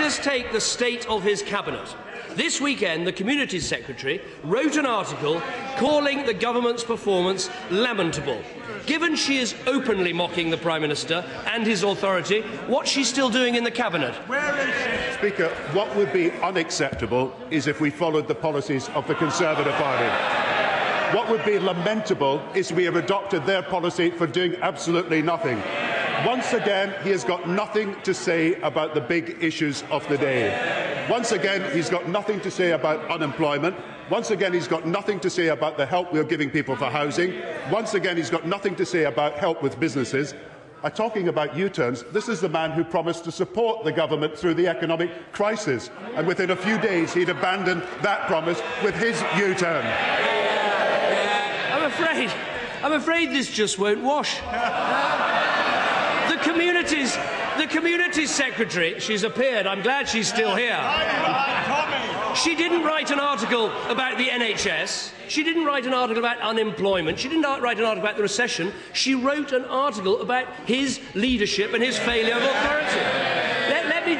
us take the state of his cabinet. This weekend, the Communities Secretary wrote an article calling the government's performance lamentable. Given she is openly mocking the Prime Minister and his authority, what's she still doing in the Cabinet? Speaker, what would be unacceptable is if we followed the policies of the Conservative Party. What would be lamentable is we have adopted their policy for doing absolutely nothing. Once again, he has got nothing to say about the big issues of the day. Once again, he's got nothing to say about unemployment. Once again, he's got nothing to say about the help we're giving people for housing. Once again, he's got nothing to say about help with businesses. Talking about U-turns, this is the man who promised to support the government through the economic crisis. And within a few days, he'd abandoned that promise with his U-turn. I'm afraid this just won't wash. The Communities Secretary, she's appeared, I'm glad she's still here. She didn't write an article about the NHS, she didn't write an article about unemployment, she didn't write an article about the recession, she wrote an article about his leadership and his failure of authority. Let me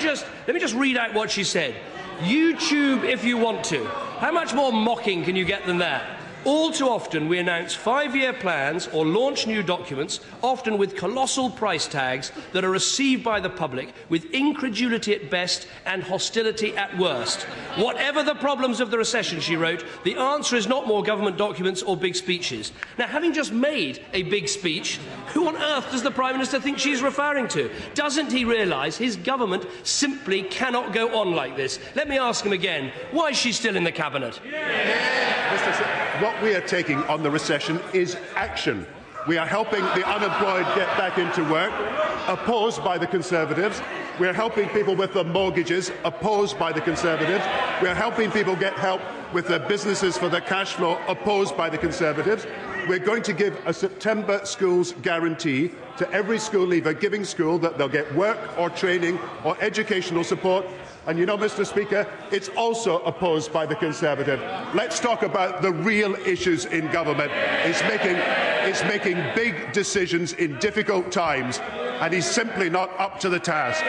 just read out what she said. YouTube if you want to. How much more mocking can you get than that? All too often we announce 5-year plans or launch new documents, often with colossal price tags that are received by the public with incredulity at best and hostility at worst. Whatever the problems of the recession, she wrote, the answer is not more government documents or big speeches. Now, having just made a big speech, who on earth does the Prime Minister think she's referring to? Doesn't he realise his government simply cannot go on like this? Let me ask him again, why is she still in the Cabinet? What we are taking on the recession is action. We are helping the unemployed get back into work, opposed by the Conservatives. We are helping people with their mortgages, opposed by the Conservatives. We are helping people get help with their businesses for their cash flow, opposed by the Conservatives. We're going to give a September schools guarantee to every school leaver giving school that they'll get work or training or educational support. And you know, Mr. Speaker, it's also opposed by the Conservative. Let's talk about the real issues in government. It's making big decisions in difficult times, and he's simply not up to the task.